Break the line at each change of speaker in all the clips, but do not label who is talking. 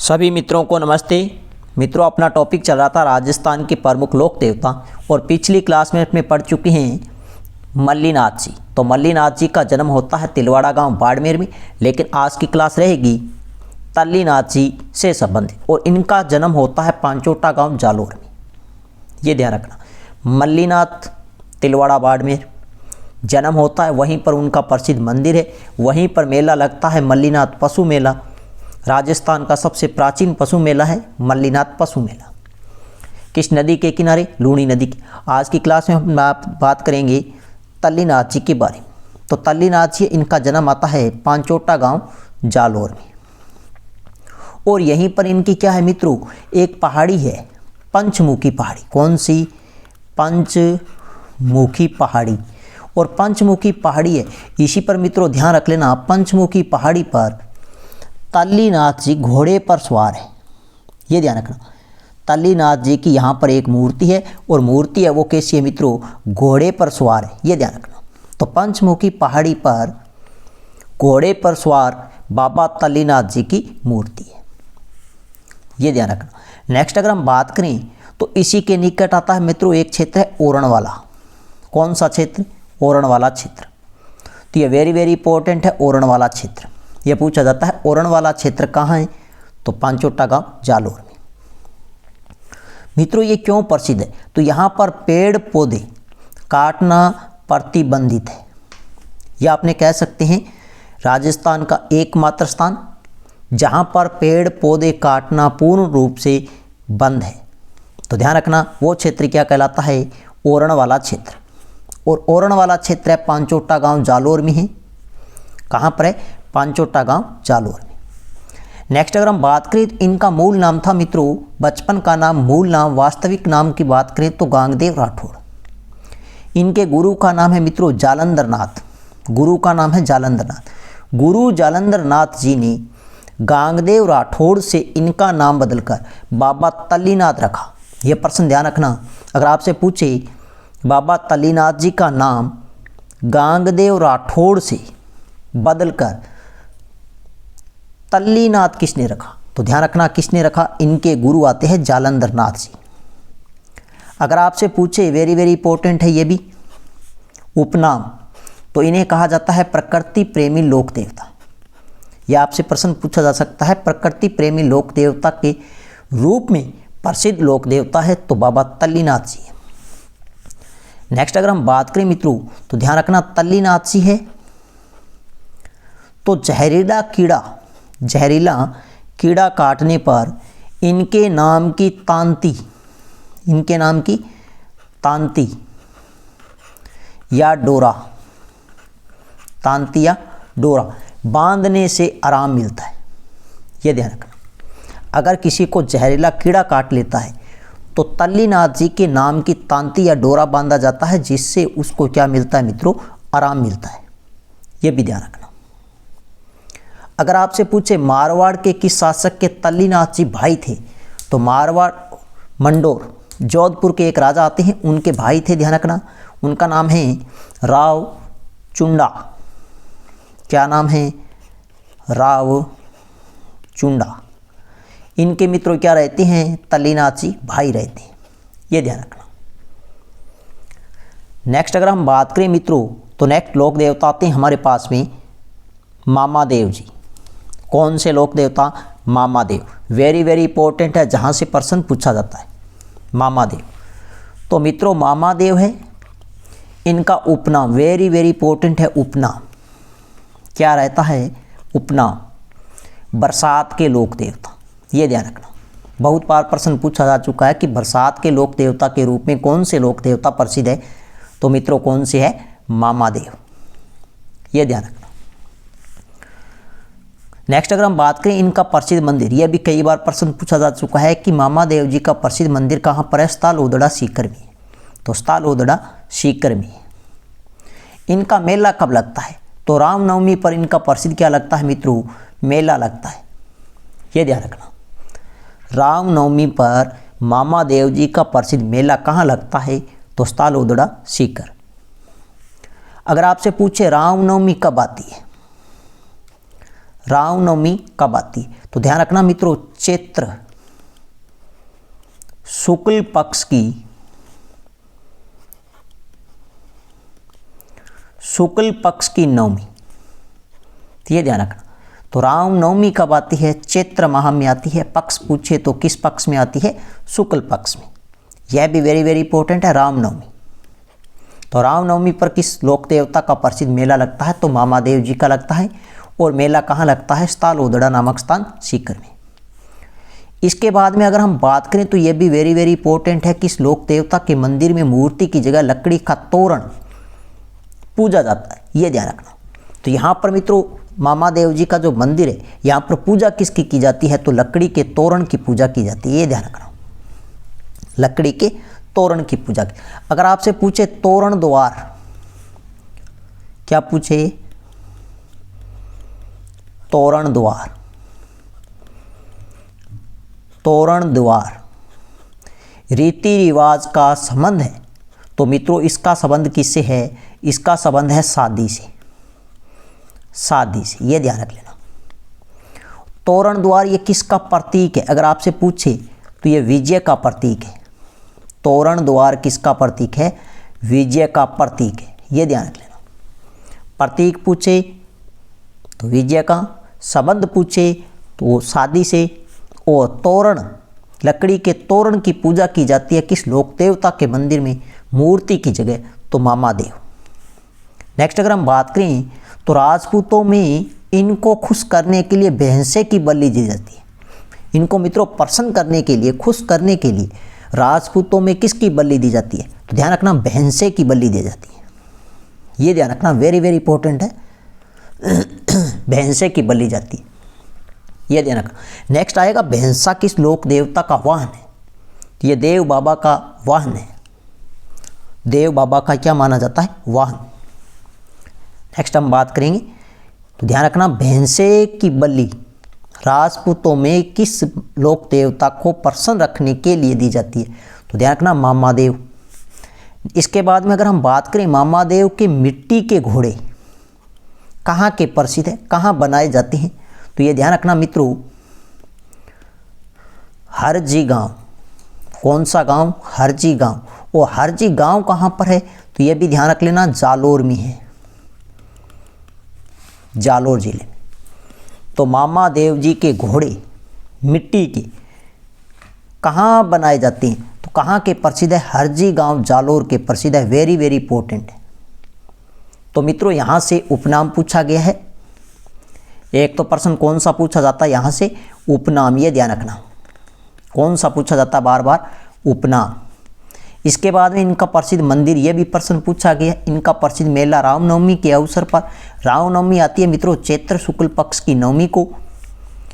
सभी मित्रों को नमस्ते। मित्रों, अपना टॉपिक चल रहा था राजस्थान के प्रमुख लोक देवता और पिछली क्लास में अपने पढ़ चुके हैं मल्लीनाथ जी। तो मल्लीनाथ जी का जन्म होता है तिलवाड़ा गांव बाड़मेर में, लेकिन आज की क्लास रहेगी तल्लीनाथ जी से संबंधित और इनका जन्म होता है पांचोटा गांव जालोर में। ये ध्यान रखना, मल्लीनाथ तिलवाड़ा बाड़मेर जन्म होता है, वहीं पर उनका प्रसिद्ध मंदिर है, वहीं पर मेला लगता है मल्लीनाथ पशु मेला। राजस्थान का सबसे प्राचीन पशु मेला है मल्लीनाथ पशु मेला। किस नदी के किनारे? लूणी नदी की। आज की क्लास में हम बात करेंगे तल्लीनाथ जी के बारे में। तो तल्लीनाथ जी, इनका जन्म आता है पांचोटा गांव जालोर में और यहीं पर इनकी क्या है मित्रों, एक पहाड़ी है पंचमुखी पहाड़ी। कौन सी? पंचमुखी पहाड़ी। और पंचमुखी पहाड़ी है, इसी पर मित्रों ध्यान रख लेना, पंचमुखी पहाड़ी पर तल्लीनाथ जी घोड़े पर सवार है। ये ध्यान रखना, तल्लीनाथ जी की यहाँ पर एक मूर्ति है और मूर्ति है वो कैसी है मित्रों, घोड़े पर सवार है। ये ध्यान रखना। तो पंचमुखी पहाड़ी पर घोड़े पर सवार बाबा तल्लीनाथ जी की मूर्ति है। ये ध्यान रखना। नेक्स्ट अगर हम बात करें तो इसी के निकट आता है मित्रों एक क्षेत्र है ओरणवाला। कौन सा क्षेत्र? ओरणवाला क्षेत्र। तो ये वेरी वेरी इंपॉर्टेंट है, ओरणवाला क्षेत्र। यह पूछा जाता है ओरणवाला क्षेत्र कहाँ है? तो पांचोटा गांव जालोर में। मित्रों, ये क्यों प्रसिद्ध है? तो यहाँ पर पेड़ पौधे काटना प्रतिबंधित है। या आपने कह सकते हैं राजस्थान का एकमात्र स्थान जहाँ पर पेड़ पौधे काटना पूर्ण रूप से बंद है। तो ध्यान रखना, वो क्षेत्र क्या कहलाता है? ओरणवाला क्षेत्र। और ओरणवाला क्षेत्र है पांचोटा गांव जालोर में है। कहाँ पर है? पांचोटा गांव जालोर में। नेक्स्ट अगर हम बात करें तो इनका मूल नाम था मित्रों, बचपन का नाम, मूल नाम, वास्तविक नाम की बात करें तो गांगदेव राठौड़। इनके गुरु का नाम है मित्रों जालंधर नाथ। गुरु का नाम है जालंधर नाथ। गुरु जालंधर नाथ जी ने गांगदेव राठौड़ से इनका नाम बदलकर बाबा तल्लीनाथ रखा। यह प्रश्न ध्यान रखना, अगर आपसे पूछे बाबा तल्लीनाथ जी का नाम गांगदेव राठौड़ से बदलकर तल्लीनाथ किसने रखा? तो ध्यान रखना किसने रखा, इनके गुरु आते हैं जालंधर नाथ जी। अगर आपसे पूछे, वेरी वेरी इंपॉर्टेंट है ये भी, उपनाम, तो इन्हें कहा जाता है प्रकृति प्रेमी लोक देवता। यह आपसे प्रश्न पूछा जा सकता है, प्रकृति प्रेमी लोक देवता के रूप में प्रसिद्ध लोक देवता है तो बाबा तल्लीनाथ जी है। नेक्स्ट अगर हम बात करें मित्रों तो ध्यान रखना, तल्लीनाथ जी है तो जहरीला कीड़ा काटने पर इनके नाम की तांती या डोरा बांधने से आराम मिलता है। यह ध्यान रखना, अगर किसी को जहरीला कीड़ा काट लेता है तो तल्लीनाथ जी के नाम की तांती या डोरा बांधा जाता है, जिससे उसको क्या मिलता है मित्रों? आराम मिलता है। यह भी ध्यान रखना। अगर आपसे पूछे मारवाड़ के किस शासक के तल्लीनाथ जी भाई थे? तो मारवाड़ मंडोर जोधपुर के एक राजा आते हैं, उनके भाई थे। ध्यान रखना, उनका नाम है राव चुंडा। क्या नाम है? राव चुंडा। इनके मित्रों क्या रहते हैं? तल्लीनाथ जी भाई रहते हैं। ये ध्यान रखना। नेक्स्ट अगर हम बात करें मित्रों तो नेक्स्ट लोक देवता आते हैं हमारे पास में मामादेव जी। कौन से लोक देवता? मामादेव। वेरी वेरी इंपॉर्टेंट है, जहाँ से प्रश्न पूछा जाता है मामादेव। तो मित्रों मामादेव है, इनका उपनाम वेरी वेरी इंपॉर्टेंट है, उपनाम क्या रहता है? उपनाम बरसात के लोक देवता। ये ध्यान रखना, बहुत बार प्रश्न पूछा जा चुका है कि बरसात के लोक देवता के रूप में कौन से लोक देवता प्रसिद्ध है? तो मित्रों कौन से है? मामादेव। ये ध्यान रखना। नेक्स्ट अगर हम बात करें इनका प्रसिद्ध मंदिर, यह भी कई बार प्रश्न पूछा जा चुका है कि मामादेव जी का प्रसिद्ध मंदिर कहाँ पर है? स्थालोदड़ा सीकर में। तो स्थालोदड़ा सीकर में। इनका मेला कब लगता है? तो रामनवमी पर इनका प्रसिद्ध क्या लगता है मित्रों? मेला लगता है। यह ध्यान रखना, रामनवमी पर मामादेव जी का प्रसिद्ध मेला कहाँ लगता है? तो स्थालोदड़ा सीकर। अगर आपसे पूछे रामनवमी कब आती है? रामनवमी कब आती है? तो ध्यान रखना मित्रों, चैत्र शुक्ल पक्ष की नवमी, तो ये ध्यान रखना। तो रामनवमी कब आती है? चैत्र माह में आती है। पक्ष पूछे तो किस पक्ष में आती है? शुक्ल पक्ष में। यह भी वेरी वेरी इंपॉर्टेंट है, रामनवमी। तो रामनवमी पर किस लोक देवता का प्रसिद्ध मेला लगता है? तो मामादेव जी का लगता है। और मेला कहाँ लगता है? स्थालोदड़ा नामक स्थान सीकर में। इसके बाद में अगर हम बात करें तो यह भी वेरी वेरी इंपॉर्टेंट है, किस लोक देवता के मंदिर में मूर्ति की जगह लकड़ी का तोरण पूजा जाता है? ये ध्यान रखना। तो यहाँ पर मित्रों मामादेव जी का जो मंदिर है, यहाँ पर पूजा किसकी की जाती है? तो लकड़ी के तोरण की पूजा की जाती है। ये ध्यान रखना, लकड़ी के तोरण की पूजा की। अगर आपसे पूछे तोरण द्वार, क्या पूछे? तोरण द्वार, तोरण द्वार रीति रिवाज का संबंध है, तो मित्रों इसका संबंध किससे है? इसका संबंध है शादी से, शादी से। ये ध्यान रख लेना। तोरण द्वार ये किसका प्रतीक है? अगर आपसे पूछे तो ये विजय का प्रतीक है। तोरण द्वार किसका प्रतीक है? विजय का प्रतीक है। ये ध्यान रख लेना। प्रतीक पूछे तो विजय का, संबंध पूछे तो शादी से, और तोरण लकड़ी के तोरण की पूजा की जाती है किस लोक देवता के मंदिर में? मूर्ति की जगह, तो मामादेव। नेक्स्ट अगर हम बात करें तो राजपूतों में इनको खुश करने के लिए भैंसे की बलि दी जाती है। इनको मित्रों प्रसन्न करने के लिए, खुश करने के लिए राजपूतों में किसकी बलि दी जाती है? तो ध्यान रखना, भैंसे की बलि दी जाती है। ये ध्यान रखना, वेरी वेरी इंपॉर्टेंट है। भैंसे की बलि जाती है, ये ध्यान रखना। नेक्स्ट आएगा भैंसा किस लोक देवता का वाहन है? तो ये देव बाबा का वाहन है। देव बाबा का क्या माना जाता है? वाहन। नेक्स्ट हम बात करेंगे तो ध्यान रखना, भैंसे की बलि राजपूतों में किस लोक देवता को प्रसन्न रखने के लिए दी जाती है? तो ध्यान रखना, मामादेव। इसके बाद में अगर हम बात करें मामादेव के मिट्टी के घोड़े कहाँ के प्रसिद्ध है, कहाँ बनाए जाते हैं? तो ये ध्यान रखना मित्रों, हरजी गांव। कौन सा गांव? हरजी गांव। और हरजी गांव कहाँ पर है? तो ये भी ध्यान रख लेना, जालोर में है, जालोर जिले में। तो मामादेव जी के घोड़े मिट्टी के कहाँ बनाए जाते हैं? तो कहाँ के प्रसिद्ध है? हरजी गांव जालोर के प्रसिद्ध है। वेरी वेरी इंपॉर्टेंट है। तो मित्रों यहाँ से उपनाम पूछा गया है। एक तो प्रश्न कौन सा पूछा जाता है यहाँ से? उपनाम। ये ध्यान रखना, कौन सा पूछा जाता है बार बार? उपनाम। इसके बाद में इनका प्रसिद्ध मंदिर, ये भी प्रश्न पूछा गया। इनका प्रसिद्ध मेला रामनवमी के अवसर पर, रामनवमी आती है मित्रों चैत्र शुक्ल पक्ष की नवमी को।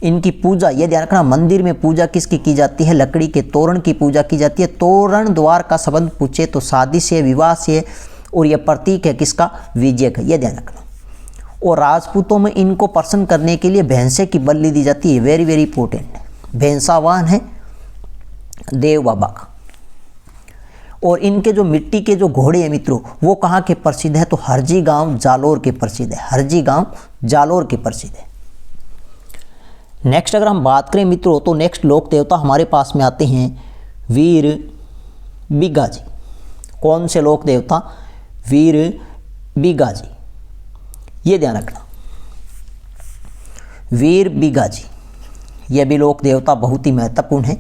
इनकी पूजा, ये ध्यान रखना, मंदिर में पूजा किसकी की जाती है? लकड़ी के तोरण की पूजा की जाती है। तोरण द्वार का संबंध पूछे तो शादी से, विवाह से, और यह प्रतीक है किसका? विजय का। यह ध्यान रखना। और राजपूतों में इनको प्रसन्न करने के लिए भैंसे की बलि दी जाती है। वेरी वेरी इंपॉर्टेंट है। भैंसावान है देव बाबा का। और इनके जो मिट्टी के जो घोड़े हैं मित्रों, वो कहाँ के प्रसिद्ध है? तो हरजी गांव जालोर के प्रसिद्ध है। हरजी गांव जालोर के प्रसिद्ध है। नेक्स्ट अगर हम बात करें मित्रों तो नेक्स्ट लोक देवता हमारे पास में आते हैं वीर बिगा जी। कौन से लोक देवता? वीर बिगा जी। ये ध्यान रखना, वीर बिगा जी, ये भी लोक देवता बहुत ही महत्वपूर्ण है।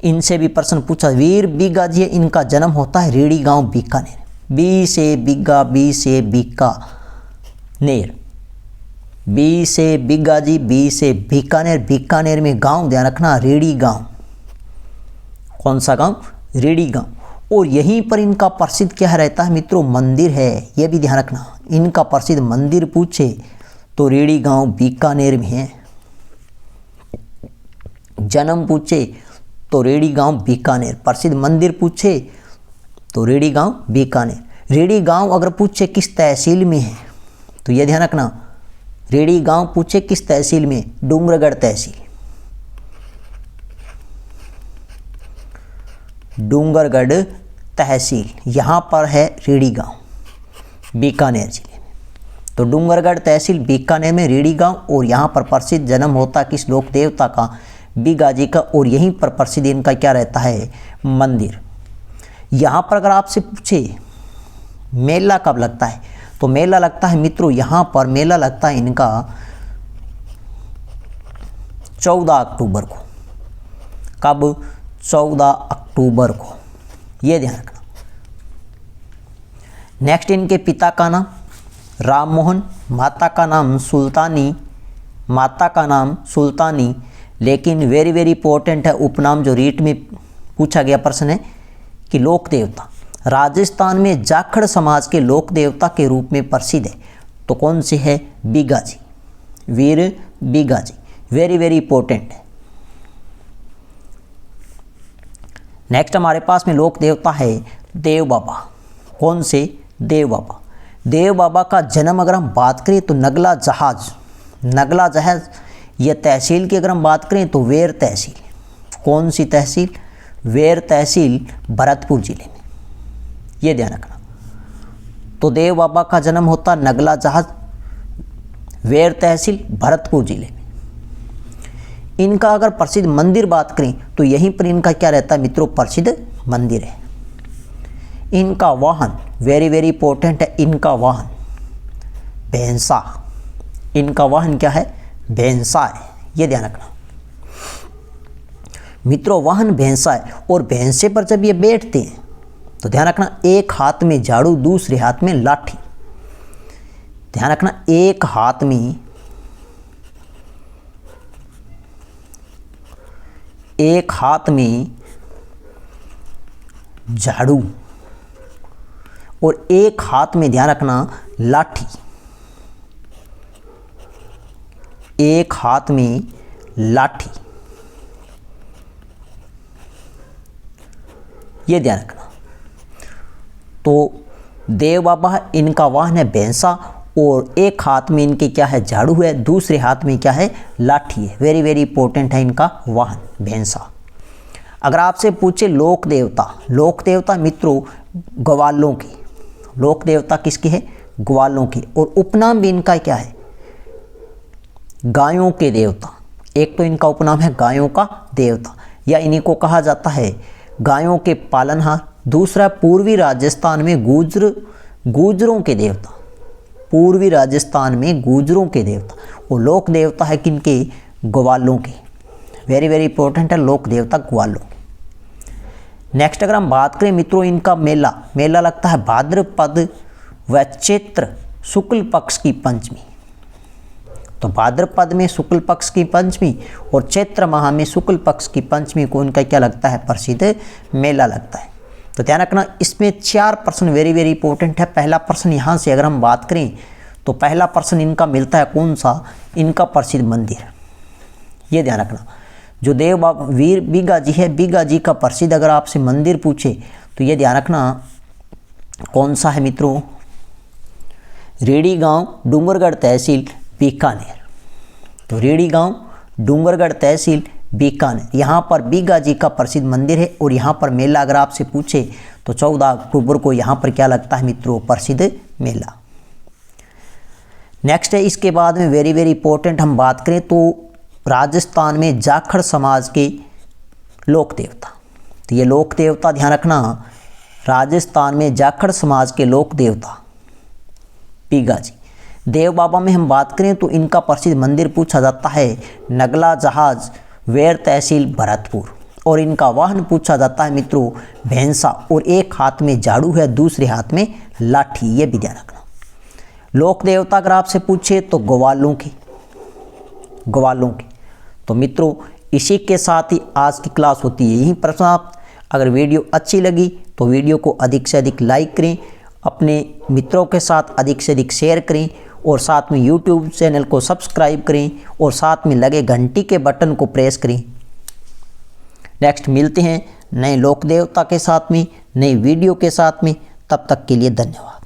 इनसे भी प्रश्न पूछा। वीर बिगा जी, इनका जन्म होता है रेड़ी गांव बीकानेर। बी से बिगा, बी से बीकानेर, बी से बिगा जी, बी से बीकानेर। बीकानेर में गांव ध्यान रखना, रेड़ी गांव। कौन सा गांव? रेड़ी गांव। और यहीं पर इनका प्रसिद्ध क्या रहता है मित्रों? मंदिर है। यह भी ध्यान रखना, इनका प्रसिद्ध मंदिर पूछे तो रेड़ी गांव बीकानेर में है। जन्म पूछे तो रेड़ी गांव बीकानेर। प्रसिद्ध मंदिर पूछे तो रेड़ी गांव बीकानेर। रेड़ी गांव अगर पूछे किस तहसील में है तो यह ध्यान रखना, रेड़ी गांव पूछे किस तहसील में? डूंगरगढ़ तहसील। डूंगरगढ़ तहसील, यहाँ पर है रेड़ी गांव बीकानेर जिले में। तो डूंगरगढ़ तहसील बीकानेर में रेडी गांव, और यहाँ पर प्रसिद्ध जन्म होता किस लोक देवता का, बीगाजी का, और यहीं पर प्रसिद्ध इनका क्या रहता है, मंदिर। यहाँ पर अगर आपसे पूछे मेला कब लगता है, तो मेला लगता है मित्रों, यहाँ पर मेला लगता है इनका 14 अक्टूबर को। कब? 14 अक्टूबर को, ये ध्यान रखना। नेक्स्ट इनके पिता का नाम राम मोहन, माता का नाम सुल्तानी, लेकिन वेरी वेरी इंपॉर्टेंट है उपनाम जो रीट में पूछा गया प्रश्न है कि लोक देवता। राजस्थान में जाखड़ समाज के लोक देवता के रूप में प्रसिद्ध है, तो कौन से है, बीगाजी, वीर बीगाजी, वेरी वेरी इंपॉर्टेंट है। नेक्स्ट हमारे पास में लोक देवता है देव बाबा। कौन से, देव बाबा। देव बाबा का जन्म अगर हम बात करें तो नगला जहाज, यह तहसील की अगर हम बात करें तो वेर तहसील। कौन सी तहसील, वेर तहसील, भरतपुर जिले में, ये ध्यान रखना। तो देव बाबा का जन्म होता नगला जहाज, वेर तहसील, भरतपुर जिले में। इनका अगर प्रसिद्ध मंदिर बात करें तो यहीं पर इनका क्या रहता है मित्रों, प्रसिद्ध मंदिर है। इनका वाहन वेरी वेरी इंपॉर्टेंट है, इनका वाहन भैंसा। इनका वाहन क्या है, भैंसा है, ये ध्यान रखना मित्रों, वाहन भैंसा है। और भैंसे पर जब ये बैठते हैं तो ध्यान रखना, एक हाथ में झाड़ू, दूसरे हाथ में लाठी। ध्यान रखना, एक हाथ में झाड़ू और एक हाथ में ध्यान रखना लाठी। एक हाथ में लाठी, ये ध्यान रखना। तो देव बाबा, इनका वाहन है भैंसा, और एक हाथ में इनके क्या है, झाड़ू है, दूसरे हाथ में क्या है, लाठी है। वेरी वेरी इंपॉर्टेंट है इनका वाहन भैंसा। अगर आपसे पूछे लोक देवता मित्रों ग्वालों की, लोक देवता किसकी है, ग्वालों की। और उपनाम भी इनका क्या है, गायों के देवता। एक तो इनका उपनाम है गायों का देवता, या इन्हीं को कहा जाता है गायों के पालनहार। दूसरा पूर्वी राजस्थान में गुर्जरों के देवता, पूर्वी राजस्थान में गुर्जरों के देवता। वो लोक देवता है किनके, ग्वालों के। वेरी वेरी इंपॉर्टेंट है लोक देवता ग्वालों के। नेक्स्ट अगर हम बात करें मित्रों, इनका मेला लगता है भाद्रपद व चैत्र शुक्ल पक्ष की पंचमी। तो भाद्रपद में शुक्ल पक्ष की पंचमी और चैत्र माह में शुक्ल पक्ष की पंचमी को इनका क्या लगता है, प्रसिद्ध मेला लगता है। तो ध्यान रखना, इसमें 4 प्रश्न वेरी वेरी इंपॉर्टेंट है। पहला प्रश्न यहाँ से अगर हम बात करें तो पहला प्रश्न इनका मिलता है कौन सा, इनका प्रसिद्ध मंदिर, ये ध्यान रखना। जो देव बाबा वीर बीगाजी है, बीगाजी का प्रसिद्ध अगर आपसे मंदिर पूछे तो ये ध्यान रखना कौन सा है मित्रों, रेडी गांव, डूंगरगढ़ तहसील, बीकानेर। तो रेडी गांव, डूंगरगढ़ तहसील, बीकानेर, यहाँ पर बीगाजी का प्रसिद्ध मंदिर है। और यहाँ पर मेला अगर आपसे पूछे तो 14 अक्टूबर को यहाँ पर क्या लगता है मित्रों, प्रसिद्ध मेला। नेक्स्ट है, इसके बाद में वेरी वेरी इंपॉर्टेंट हम बात करें तो राजस्थान में जाखड़ समाज के लोक देवता। तो ये लोक देवता ध्यान रखना, राजस्थान में जाखड़ समाज के लोक देवता बीगाजी। देव बाबा में हम बात करें तो इनका प्रसिद्ध मंदिर पूछा जाता है नगला जहाज, वेर तहसील, भरतपुर। और इनका वाहन पूछा जाता है मित्रों भैंसा, और एक हाथ में झाड़ू है, दूसरे हाथ में लाठी, ये भी ध्यान रखना। लोक देवता अगर आपसे पूछे तो ग्वालों की। तो मित्रों इसी के साथ ही आज की क्लास होती है यहीं पर समाप्त। अगर वीडियो अच्छी लगी तो वीडियो को अधिक से अधिक लाइक करें, अपने मित्रों के साथ अधिक से अधिक शेयर करें, और साथ में YouTube चैनल को सब्सक्राइब करें, और साथ में लगे घंटी के बटन को प्रेस करें। नेक्स्ट मिलते हैं नए लोक देवता के साथ में, नई वीडियो के साथ में। तब तक के लिए धन्यवाद।